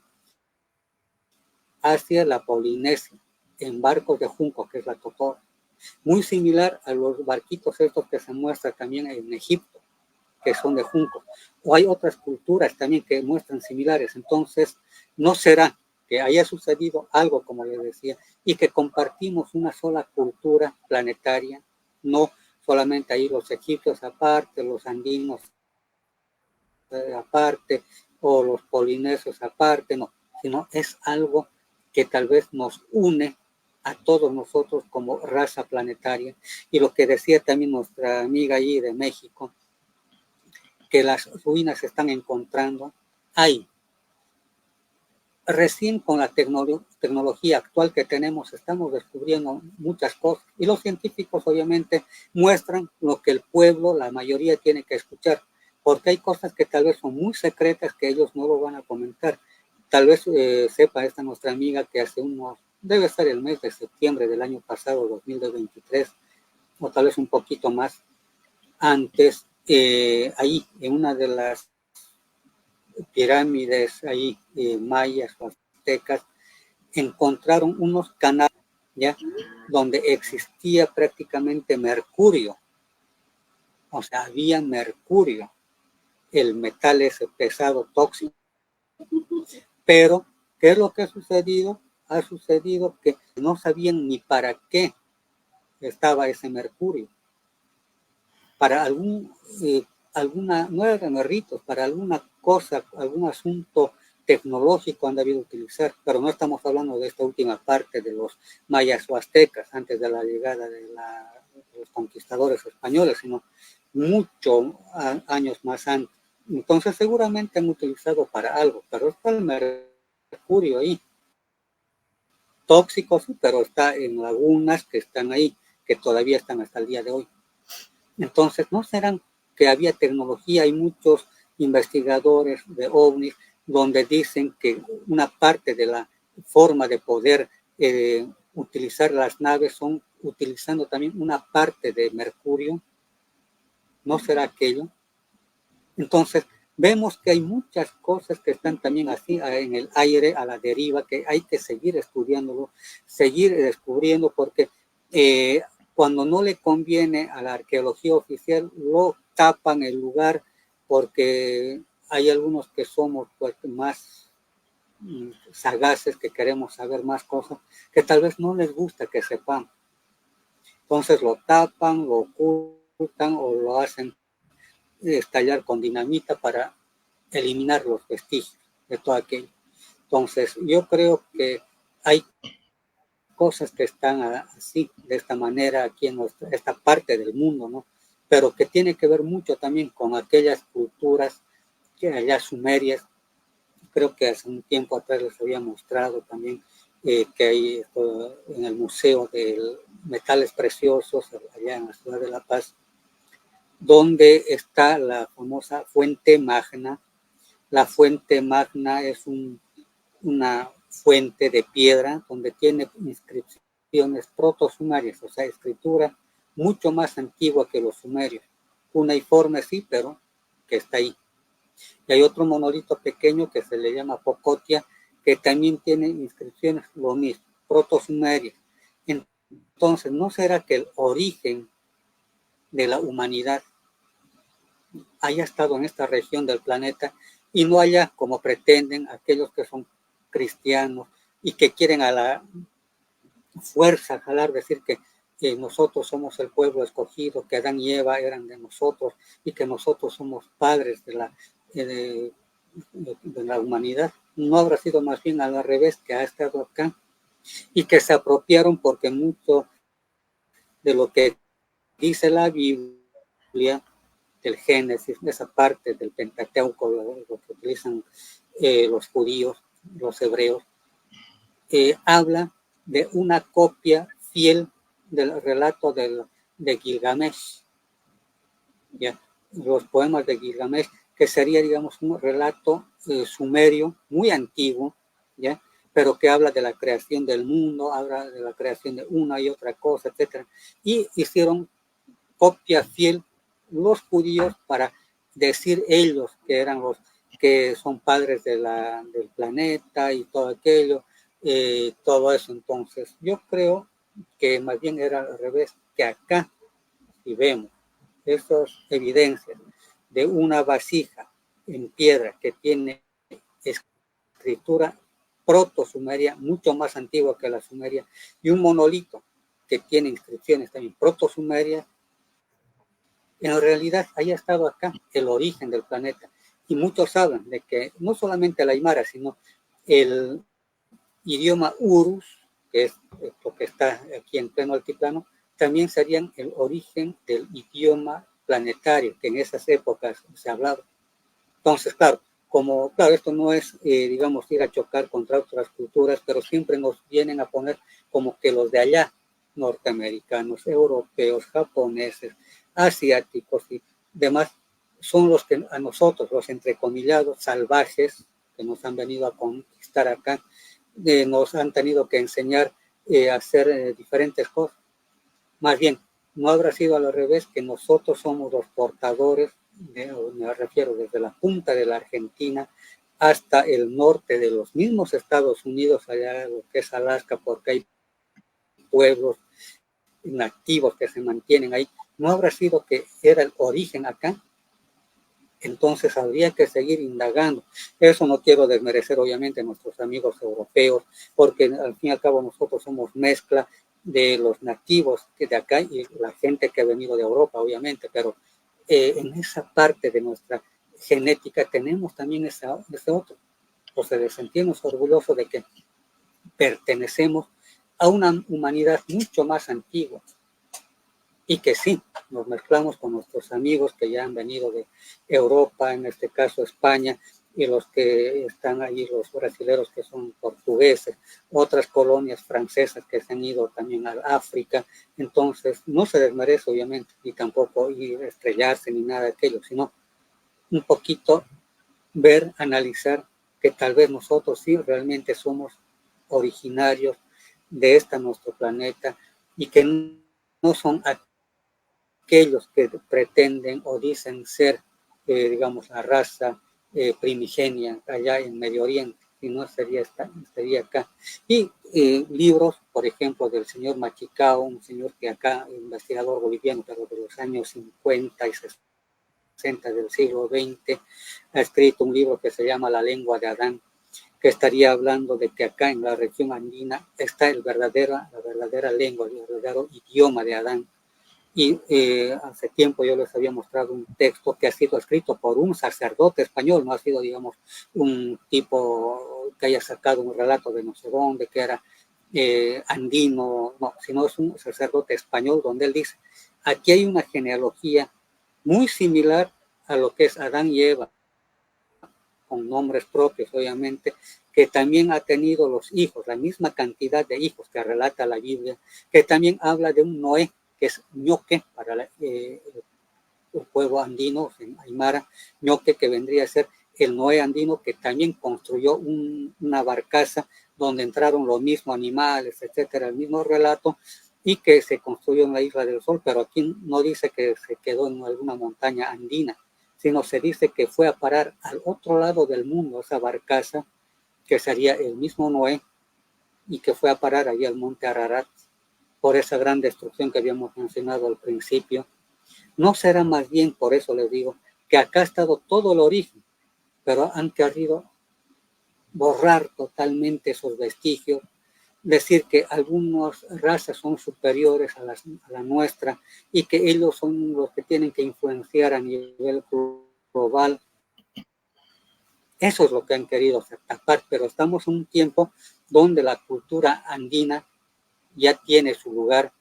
Speaker 4: hacia la Polinesia, en barcos de junco, que es la totora. Muy similar a los barquitos estos que se muestran también en Egipto, que son de junco. O hay otras culturas también que muestran similares. Entonces, no será que haya sucedido algo, como les decía, y que compartimos una sola cultura planetaria, no solamente ahí los egipcios aparte, los andinos aparte, o los polinesios aparte, no, sino es algo que tal vez nos une a todos nosotros como raza planetaria. Y lo que decía también nuestra amiga allí de México, que las ruinas se están encontrando, hay. Recién con la tecnología actual que tenemos estamos descubriendo muchas cosas y los científicos obviamente muestran lo que el pueblo, la mayoría, tiene que escuchar, porque hay cosas que tal vez son muy secretas que ellos no lo van a comentar. Tal vez sepa esta nuestra amiga que hace debe ser el mes de septiembre del año pasado, 2023, o tal vez un poquito más antes, ahí en una de las pirámides ahí, mayas o aztecas, encontraron unos canales, ¿ya?, donde existía prácticamente mercurio, o sea, había mercurio, el metal ese pesado tóxico. Pero, ¿qué es lo que ha sucedido? Ha sucedido que no sabían ni para qué estaba ese mercurio. Para no eran ritos, para alguna cosa, algún asunto tecnológico han debido utilizar, pero no estamos hablando de esta última parte de los mayas o aztecas, antes de la llegada de los conquistadores españoles, sino muchos años más antes. Entonces seguramente han utilizado para algo, pero está el mercurio ahí. Tóxico, sí, pero está en lagunas que están ahí, que todavía están hasta el día de hoy. Entonces, ¿no serán que había tecnología? Hay muchos investigadores de ovnis donde dicen que una parte de la forma de poder utilizar las naves son utilizando también una parte de mercurio. ¿No será aquello? Entonces, vemos que hay muchas cosas que están también así en el aire, a la deriva, que hay que seguir estudiándolo, seguir descubriendo, porque cuando no le conviene a la arqueología oficial, lo tapan el lugar, porque hay algunos que somos pues, más sagaces, que queremos saber más cosas, que tal vez no les gusta que sepan. Entonces lo tapan, lo ocultan o lo hacen estallar con dinamita para eliminar los vestigios de todo aquello. Entonces, yo creo que hay cosas que están así, de esta manera, aquí en esta parte del mundo, ¿no? Pero que tiene que ver mucho también con aquellas culturas que allá sumerias. Creo que hace un tiempo atrás les había mostrado también que hay en el Museo de Metales Preciosos, allá en la ciudad de La Paz, donde está la famosa Fuente Magna. La Fuente Magna es una fuente de piedra donde tiene inscripciones protosumerias, o sea, escritura mucho más antigua que los sumerios. Cuneiforme sí, pero que está ahí. Y hay otro monolito pequeño que se le llama Pocotia, que también tiene inscripciones lo mismo, protosumerias. Entonces, ¿no será que el origen de la humanidad haya estado en esta región del planeta y no haya, como pretenden aquellos que son cristianos y que quieren a la fuerza jalar, decir que nosotros somos el pueblo escogido, que Adán y Eva eran de nosotros y que nosotros somos padres de la humanidad? ¿No habrá sido más bien al revés, que ha estado acá y que se apropiaron? Porque mucho de lo que dice la Biblia, del Génesis, esa parte del Pentateuco, lo que utilizan los judíos, los hebreos, habla de una copia fiel del relato de Gilgamesh, ¿ya? Los poemas de Gilgamesh, que sería, digamos, un relato sumerio muy antiguo, ¿ya?, pero que habla de la creación del mundo, habla de la creación de una y otra cosa, etc. Y hicieron copia fiel los judíos para decir ellos que eran los que son padres del planeta y todo aquello, todo eso. Entonces, yo creo que más bien era al revés, que acá, si vemos esas evidencias de una vasija en piedra que tiene escritura proto-sumeria, mucho más antigua que la sumeria, y un monolito que tiene inscripciones también proto-sumerias, en realidad haya estado acá el origen del planeta. Y muchos hablan de que no solamente el aymara, sino el idioma urus, que es lo que está aquí en pleno altiplano, también serían el origen del idioma planetarios que en esas épocas se hablaba. Entonces, claro, claro, esto no es, digamos, ir a chocar contra otras culturas, pero siempre nos vienen a poner como que los de allá, norteamericanos, europeos, japoneses, asiáticos y demás, son los que a nosotros, los entrecomillados salvajes, que nos han venido a conquistar acá, nos han tenido que enseñar a hacer diferentes cosas. Más bien, no habrá sido al revés, que nosotros somos los portadores, me refiero desde la punta de la Argentina hasta el norte de los mismos Estados Unidos, allá lo que es Alaska, porque hay pueblos nativos que se mantienen ahí. ¿No habrá sido que era el origen acá? Entonces habría que seguir indagando. Eso no quiero desmerecer obviamente a nuestros amigos europeos, porque al fin y al cabo nosotros somos mezcla de los nativos de acá y la gente que ha venido de Europa, obviamente, pero en esa parte de nuestra genética tenemos también ese otro. O sea, de sentirnos orgullosos de que pertenecemos a una humanidad mucho más antigua y que sí, nos mezclamos con nuestros amigos que ya han venido de Europa, en este caso España, y los que están allí, los brasileños que son portugueses, otras colonias francesas que se han ido también a África. Entonces, no se desmerece obviamente, ni tampoco ir a estrellarse ni nada de aquello, sino un poquito ver, analizar que tal vez nosotros sí realmente somos originarios de nuestro planeta y que no son aquellos que pretenden o dicen ser, digamos, la raza primigenia allá en Medio Oriente, si no sería acá. Y libros, por ejemplo, del señor Machicao, un señor que acá, investigador boliviano, pero de los años 50 y 60 del siglo XX, ha escrito un libro que se llama La lengua de Adán, que estaría hablando de que acá en la región andina está la verdadera lengua, el verdadero idioma de Adán. Y hace tiempo yo les había mostrado un texto que ha sido escrito por un sacerdote español, no ha sido, digamos, un tipo que haya sacado un relato de no sé dónde, que era andino, no, sino es un sacerdote español donde él dice, aquí hay una genealogía muy similar a lo que es Adán y Eva, con nombres propios, obviamente, que también ha tenido los hijos, la misma cantidad de hijos que relata la Biblia, que también habla de un Noé, que es ñoque para el pueblo andino, en Aymara, ñoque que vendría a ser el Noé andino, que también construyó una barcaza donde entraron los mismos animales, etcétera, el mismo relato, y que se construyó en la Isla del Sol, pero aquí no dice que se quedó en alguna montaña andina, sino se dice que fue a parar al otro lado del mundo esa barcaza, que sería el mismo Noé, y que fue a parar allí al monte Ararat, por esa gran destrucción que habíamos mencionado al principio. No será más bien, por eso les digo, que acá ha estado todo el origen, pero han querido borrar totalmente esos vestigios, decir que algunas razas son superiores a la nuestra y que ellos son los que tienen que influenciar a nivel global. Eso es lo que han querido tapar, pero estamos en un tiempo donde la cultura andina ya tiene su lugar,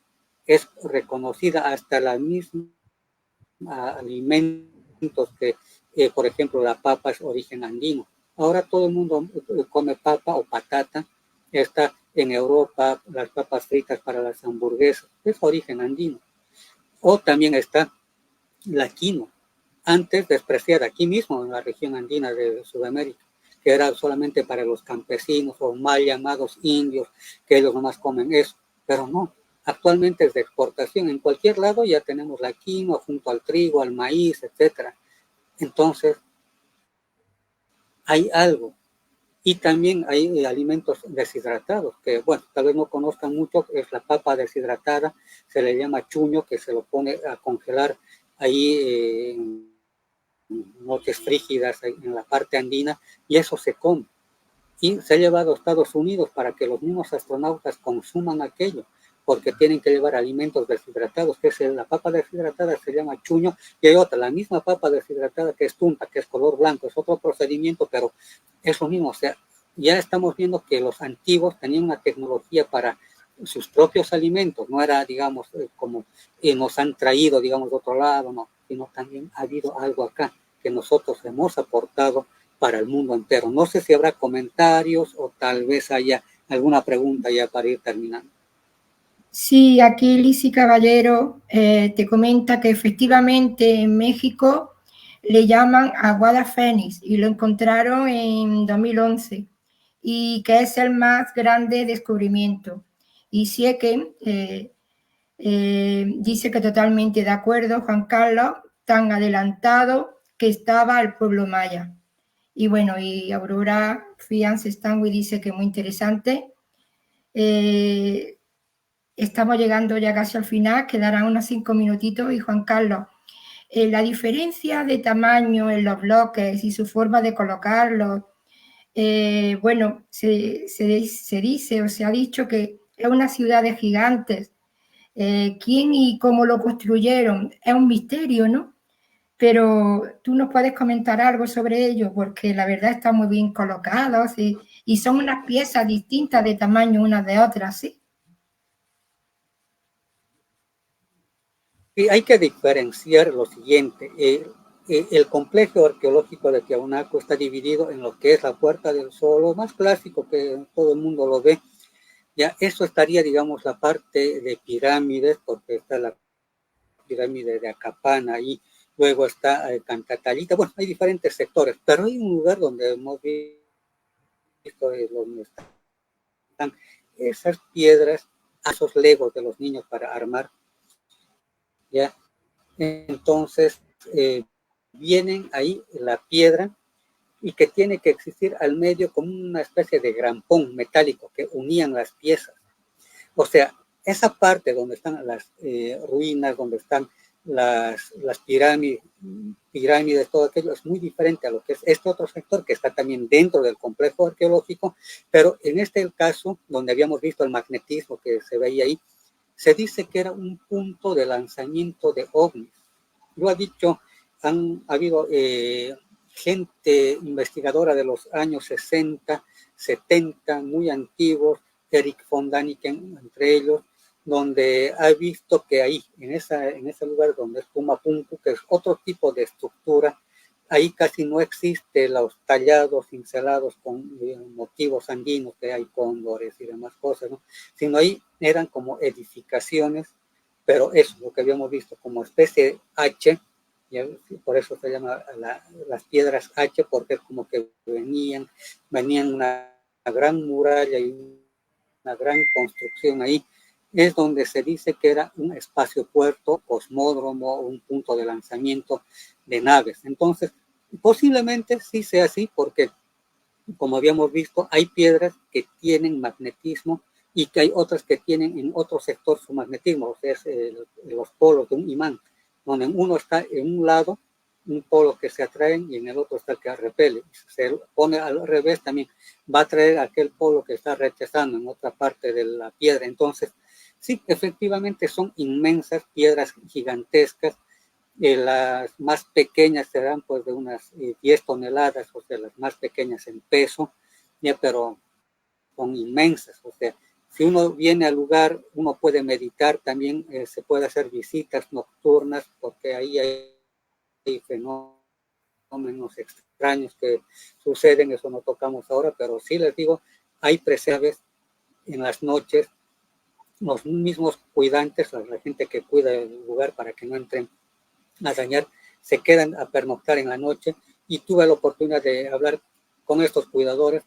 Speaker 4: es reconocida hasta la misma alimentos que, por ejemplo, la papa es origen andino. Ahora todo el mundo come papa o patata, está en Europa las papas fritas para las hamburguesas, es origen andino. O también está la quinoa, antes despreciada aquí mismo en la región andina de Sudamérica, que era solamente para los campesinos o mal llamados indios, que ellos nomás comen eso, pero no, actualmente es de exportación, en cualquier lado ya tenemos la quinoa junto al trigo, al maíz, etcétera. Entonces, hay algo. Y también hay alimentos deshidratados, que bueno, tal vez no conozcan mucho, es la papa deshidratada, se le llama chuño, que se lo pone a congelar ahí en noches frígidas en la parte andina, y eso se come. Y se ha llevado a Estados Unidos para que los mismos astronautas consuman aquello, porque tienen que llevar alimentos deshidratados, que es la papa deshidratada se llama chuño, y hay otra, la misma papa deshidratada que es tunta, que es color blanco, es otro procedimiento, pero es lo mismo. O sea, ya estamos viendo que los antiguos tenían una tecnología para sus propios alimentos, no era, digamos, como nos han traído, digamos, de otro lado, no. sino también ha habido algo acá que nosotros hemos aportado para el mundo entero. No sé si habrá comentarios o tal vez haya alguna pregunta ya para ir terminando.
Speaker 3: Sí, aquí Lizzy Caballero te comenta que efectivamente en México le llaman aguada fénix y lo encontraron en 2011 y que es el más grande descubrimiento. Y Sieke dice que totalmente de acuerdo, Juan Carlos, tan adelantado que estaba el pueblo maya. Y bueno, y Aurora Fiance Stanley dice que muy interesante. Estamos llegando ya casi al final, quedarán unos 5 minutitos. Y Juan Carlos, la diferencia de tamaño en los bloques y su forma de colocarlos, bueno, se dice o se ha dicho que es una ciudad de gigantes. ¿Quién y cómo lo construyeron? Es un misterio, ¿no? Pero tú nos puedes comentar algo sobre ello, porque la verdad están muy bien colocados y son unas piezas distintas de tamaño unas de otras, ¿sí?
Speaker 4: Y hay que diferenciar lo siguiente. El complejo arqueológico de Tiahuanaco está dividido en lo que es la Puerta del Sol, lo más clásico que todo el mundo lo ve. Ya, eso estaría, digamos, la parte de pirámides, porque está la pirámide de Acapana ahí, luego está Cantatalita, bueno, hay diferentes sectores, pero hay un lugar donde hemos visto donde están esas piedras, esos legos de los niños para armar, ¿ya? Entonces, vienen ahí la piedra y que tiene que existir al medio como una especie de grampón metálico que unían las piezas. O sea, esa parte donde están las ruinas, donde están las pirámides, todo aquello es muy diferente a lo que es este otro sector que está también dentro del complejo arqueológico, pero en este caso, donde habíamos visto el magnetismo que se veía ahí, se dice que era un punto de lanzamiento de ovnis. Lo ha dicho, han habido gente investigadora de los años 60, 70, muy antiguos, Eric von Daniken entre ellos, donde ha visto que ahí, en ese lugar donde es Pumapunku, que es otro tipo de estructura, ahí casi no existe los tallados, cincelados con motivos andinos que hay cóndores y demás cosas, ¿no? Sino ahí eran como edificaciones, pero eso, lo que habíamos visto como especie H, y por eso se llama las piedras H, porque como que venían una gran muralla y una gran construcción ahí, es donde se dice que era un espacio puerto, cosmódromo, un punto de lanzamiento de naves. Entonces, posiblemente sí sea así, porque como habíamos visto, hay piedras que tienen magnetismo y que hay otras que tienen en otro sector su magnetismo, o sea, es los polos de un imán, donde uno está en un lado, un polo que se atraen y en el otro está el que repele. Si se pone al revés también va a traer aquel polo que está rechazando en otra parte de la piedra. Entonces, sí, efectivamente son inmensas piedras gigantescas. Las más pequeñas serán pues de unas 10 toneladas, o sea, las más pequeñas en peso, ya, pero son inmensas. O sea, si uno viene al lugar, uno puede meditar también, se puede hacer visitas nocturnas, porque ahí hay fenómenos extraños que suceden, eso no tocamos ahora, pero sí les digo, hay presencias en las noches, los mismos cuidantes, la gente que cuida el lugar para que no entren a dañar, se quedan a pernoctar en la noche, y tuve la oportunidad de hablar con estos cuidadores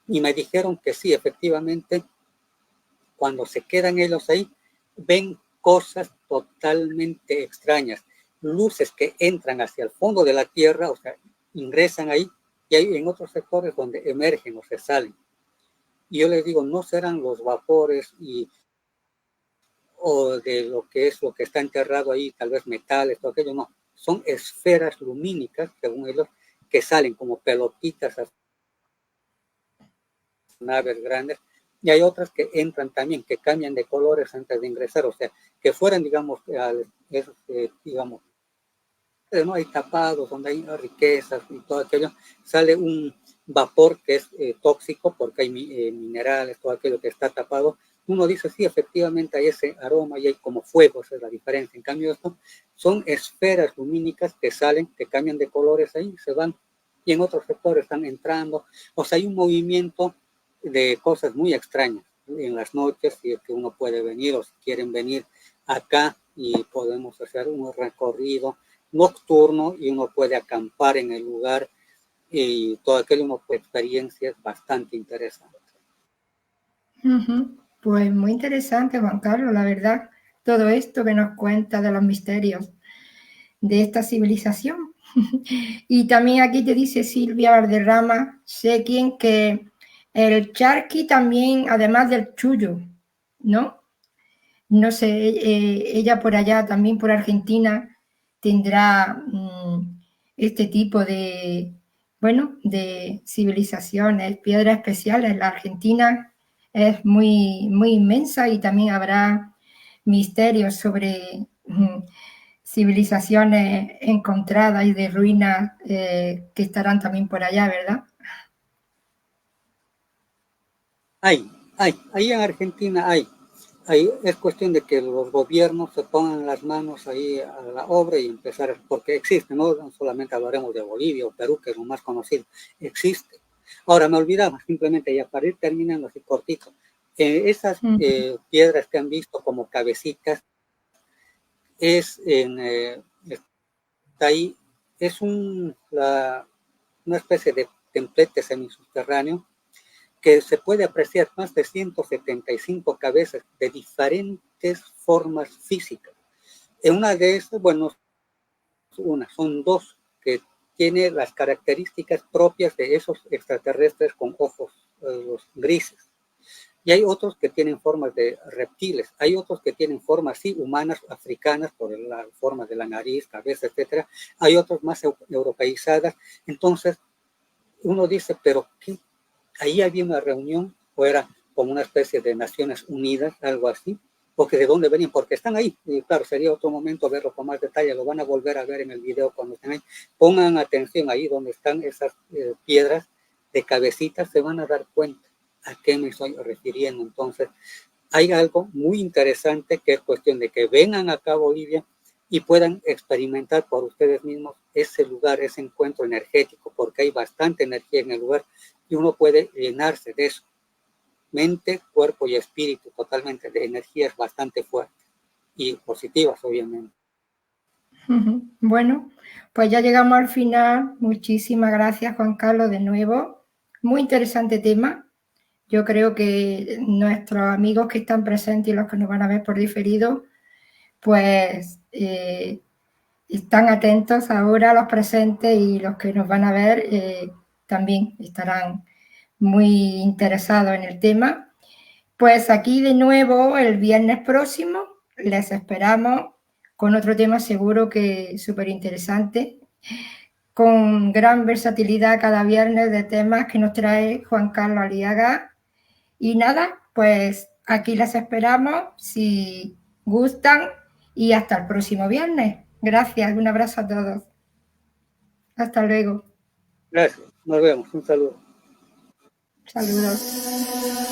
Speaker 4: y me dijeron que sí, efectivamente, cuando se quedan ellos ahí, ven cosas totalmente extrañas, luces que entran hacia el fondo de la tierra, o sea, ingresan ahí, y hay en otros sectores donde emergen o se salen. Y yo les digo, no serán los vapores o de lo que está enterrado ahí, tal vez metales, todo aquello, no. Son esferas lumínicas, según ellos, que salen como pelotitas a naves grandes, y hay otras que entran también, que cambian de colores antes de ingresar, o sea, que fueran, digamos, digamos, no hay tapados, donde hay riquezas y todo aquello, sale un vapor que es tóxico, porque hay minerales, todo aquello que está tapado, uno dice, sí, efectivamente hay ese aroma y hay como fuego, esa es la diferencia. En cambio, esto son esferas lumínicas que salen, que cambian de colores ahí, se van, y en otros sectores están entrando. O sea, hay un movimiento de cosas muy extrañas en las noches, y que uno puede venir, o si quieren venir acá, y podemos hacer un recorrido nocturno, y uno puede acampar en el lugar, y todo aquello, uno puede experiencias bastante interesantes.
Speaker 3: Pues muy interesante, Juan Carlos, la verdad, todo esto que nos cuenta de los misterios de esta civilización. Y también aquí te dice Silvia Valderrama, sé quién, que el charqui también, además del chullo, ¿no? No sé, ella por allá, también por Argentina, tendrá este tipo de, bueno, de civilizaciones, piedras especiales. La Argentina es muy, muy inmensa y también habrá misterios sobre civilizaciones encontradas y de ruinas que estarán también por allá, ¿verdad?
Speaker 4: Ahí en Argentina hay. Ahí es cuestión de que los gobiernos se pongan las manos ahí a la obra y empezar, porque existe, no solamente hablaremos de Bolivia o Perú, que es lo más conocido, existe. Ahora me olvidaba, simplemente, ya para ir terminando así cortito, esas piedras que han visto como cabecitas, está ahí, es una especie de templete semisubterráneo, que se puede apreciar más de 175 cabezas de diferentes formas físicas. En una de esas, bueno, son dos que tiene las características propias de esos extraterrestres con ojos los grises. Y hay otros que tienen formas de reptiles, hay otros que tienen formas, sí, humanas, africanas, por la forma de la nariz, cabeza, etcétera. Hay otros más europeizadas. Entonces, uno dice, pero ¿qué? Ahí había una reunión, o era como una especie de Naciones Unidas, algo así, porque de dónde venían, porque están ahí, y claro, sería otro momento verlo con más detalle, lo van a volver a ver en el video cuando estén ahí. Pongan atención ahí donde están esas piedras de cabecitas, se van a dar cuenta a qué me estoy refiriendo. Entonces, hay algo muy interesante que es cuestión de que vengan acá a Bolivia y puedan experimentar por ustedes mismos ese lugar, ese encuentro energético, porque hay bastante energía en el lugar y uno puede llenarse de eso. Mente, cuerpo y espíritu, totalmente, de energías bastante fuertes y positivas, obviamente.
Speaker 3: Bueno, pues ya llegamos al final. Muchísimas gracias, Juan Carlos, de nuevo. Muy interesante tema. Yo creo que nuestros amigos que están presentes y los que nos van a ver por diferido, pues están atentos ahora, los presentes, y los que nos van a ver también estarán muy interesados en el tema. Pues aquí de nuevo el viernes próximo les esperamos con otro tema seguro que súper interesante, con gran versatilidad cada viernes de temas que nos trae Juan Carlos Aliaga. Y nada, pues aquí les esperamos si gustan, y hasta el próximo viernes. Gracias, un abrazo a todos. Hasta luego.
Speaker 4: Gracias, nos vemos, un saludo.
Speaker 3: Saludos.